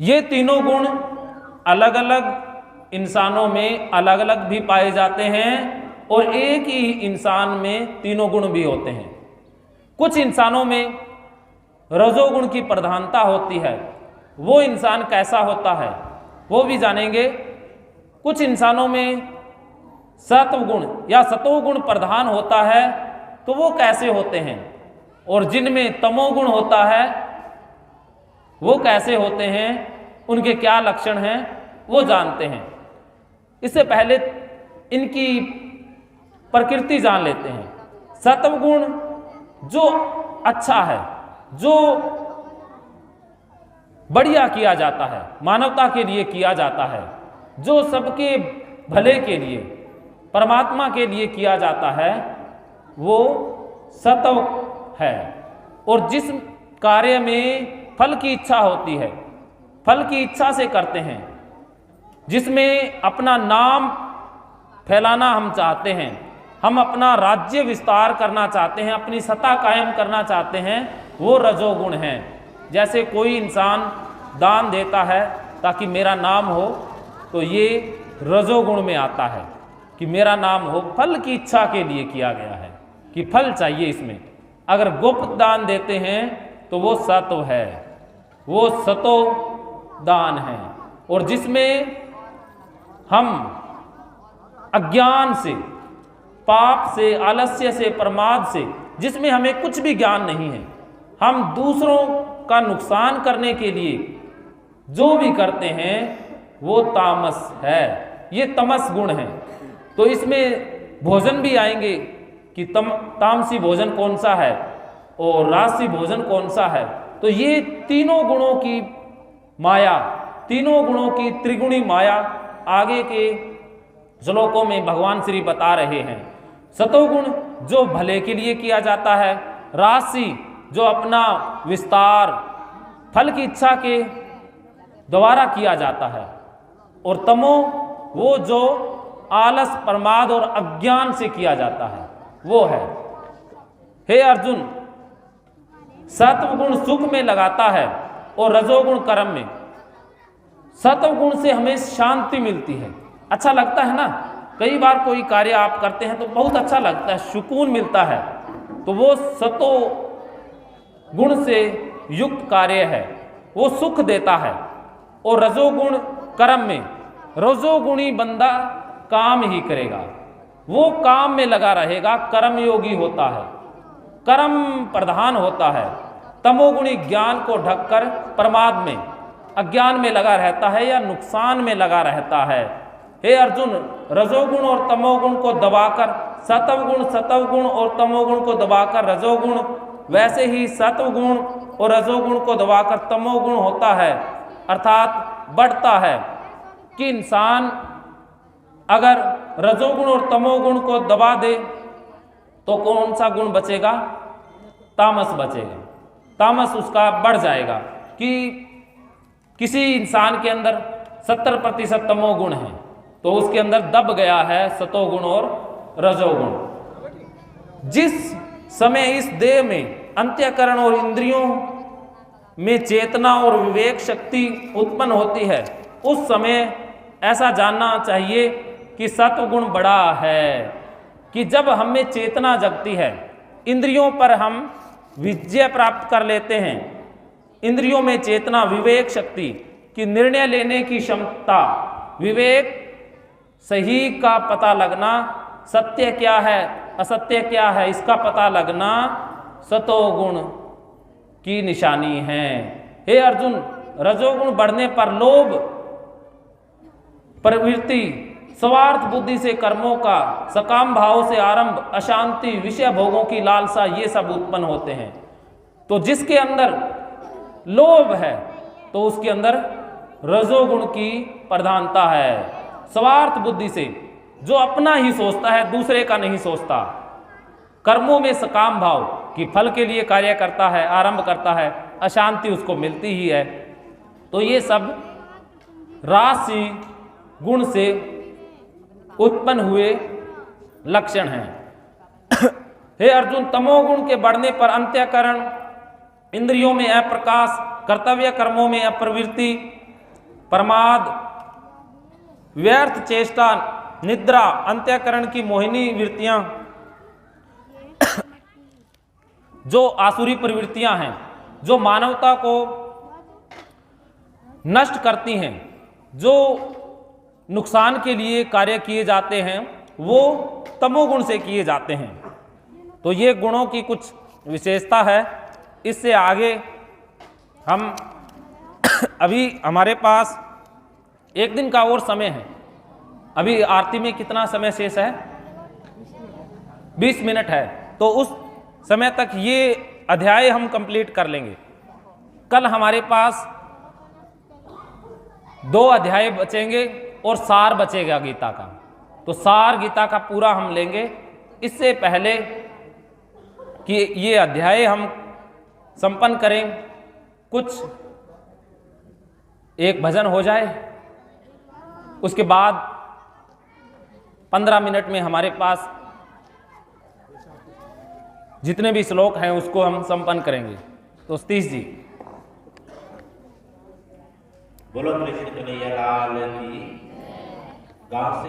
ये तीनों गुण अलग अलग इंसानों में अलग अलग भी पाए जाते हैं और एक ही इंसान में तीनों गुण भी होते हैं। कुछ इंसानों में रजोगुण की प्रधानता होती है, वो इंसान कैसा होता है वो भी जानेंगे। कुछ इंसानों में सत्वगुण या सतोगुण प्रधान होता है तो वो कैसे होते हैं, और जिनमें तमोगुण होता है वो कैसे होते हैं, उनके क्या लक्षण हैं वो जानते हैं। इससे पहले इनकी प्रकृति जान लेते हैं। सत्वगुण जो अच्छा है, जो बढ़िया किया जाता है, मानवता के लिए किया जाता है, जो सबके भले के लिए परमात्मा के लिए किया जाता है, वो सत्व है। और जिस कार्य में फल की इच्छा होती है, फल की इच्छा से करते हैं, जिसमें अपना नाम फैलाना हम चाहते हैं, हम अपना राज्य विस्तार करना चाहते हैं, अपनी सत्ता कायम करना चाहते हैं, वो रजोगुण हैं। जैसे कोई इंसान दान देता है ताकि मेरा नाम हो, तो ये रजोगुण में आता है कि मेरा नाम हो, फल की इच्छा के लिए किया गया है कि फल चाहिए इसमें। अगर गुप्त दान देते हैं तो वो सत्व है, वो सतो दान है। और जिसमें हम अज्ञान से, पाप से, आलस्य से, प्रमाद से, जिसमें हमें कुछ भी ज्ञान नहीं है, हम दूसरों का नुकसान करने के लिए जो भी करते हैं वो तामस है, ये तमस गुण है। तो इसमें भोजन भी आएंगे कि तामसी भोजन कौन सा है और राजसी भोजन कौन सा है। तो ये तीनों गुणों की माया, तीनों गुणों की त्रिगुणी माया आगे के श्लोकों में भगवान श्री बता रहे हैं। सतोगुण जो भले के लिए किया जाता है, राजसी जो अपना विस्तार फल की इच्छा के द्वारा किया जाता है, और तमो वो जो आलस, प्रमाद और अज्ञान से किया जाता है, वो है। हे अर्जुन, सत्वगुण सुख में लगाता है और रजोगुण कर्म में। सत्वगुण से हमें शांति मिलती है, अच्छा लगता है ना। कई बार कोई कार्य आप करते हैं तो बहुत अच्छा लगता है, सुकून मिलता है, तो वो सतो गुण से युक्त कार्य है, वो सुख देता है। और रजोगुण कर्म में, रजोगुणी बंदा काम ही करेगा, वो काम में लगा रहेगा, कर्म योगी होता है, कर्म प्रधान होता है। तमोगुणी ज्ञान को ढककर प्रमाद में, अज्ञान में लगा रहता है या नुकसान में लगा रहता है। हे अर्जुन, रजोगुण और तमोगुण को दबाकर सतवगुण और तमोगुण को दबाकर रजोगुण, वैसे ही सत्वगुण और रजोगुण को दबाकर तमोगुण होता है, अर्थात बढ़ता है। कि इंसान अगर रजोगुण और तमोगुण को दबा दे तो कौन सा गुण बचेगा? तामस बचेगा, तामस उसका बढ़ जाएगा। कि किसी इंसान के अंदर 70% तमोगुण है तो उसके अंदर दब गया है सतोगुण और रजोगुण। जिस समय इस देह में अंत्यकरण और इंद्रियों में चेतना और विवेक शक्ति उत्पन्न होती है, उस समय ऐसा जानना चाहिए कि सत्वगुण बड़ा है। कि जब हमें चेतना जगती है, इंद्रियों पर हम विजय प्राप्त कर लेते हैं, इंद्रियों में चेतना, विवेक शक्ति की निर्णय लेने की क्षमता, विवेक, सही का पता लगना, सत्य क्या है असत्य क्या है इसका पता लगना सतोगुण की निशानी है। हे अर्जुन, रजोगुण बढ़ने पर लोभ प्रवृत्ति, स्वार्थ बुद्धि से कर्मों का, सकाम भाव से आरंभ, अशांति, विषय भोगों की लालसा, ये सब उत्पन्न होते हैं। तो जिसके अंदर लोभ है तो उसके अंदर रजोगुण की प्रधानता है। स्वार्थ बुद्धि से, जो अपना ही सोचता है, दूसरे का नहीं सोचता। कर्मों में सकाम भाव कि फल के लिए कार्य करता है, आरंभ करता है, अशांति उसको मिलती ही है। तो ये सब राशि गुण से उत्पन्न हुए लक्षण हैं। हे अर्जुन, तमोगुण के बढ़ने पर अंत्यकरण, इंद्रियों में अप्रकाश, कर्तव्य कर्मों में अप्रवृत्ति, प्रमाद, व्यर्थ चेष्टा, निद्रा, अंत्यकरण की मोहिनी वृत्तियां, जो आसुरी प्रवृत्तियां हैं, जो मानवता को नष्ट करती हैं, जो नुकसान के लिए कार्य किए जाते हैं, वो तमोगुण से किए जाते हैं। तो ये गुणों की कुछ विशेषता है। इससे आगे हम अभी हमारे पास एक दिन का और समय है। अभी आरती में कितना समय शेष है? 20 मिनट है। तो उस समय तक ये अध्याय हम कंप्लीट कर लेंगे। कल हमारे पास 2 अध्याय बचेंगे और सार बचेगा गीता का। तो सार गीता का पूरा हम लेंगे। इससे पहले कि ये अध्याय हम संपन्न करें, कुछ एक भजन हो जाए, उसके बाद 15 मिनट में हमारे पास जितने भी श्लोक हैं उसको हम संपन्न करेंगे। तो सतीश जी, बोलो कृष्ण कन्हैया लाल की। गांव से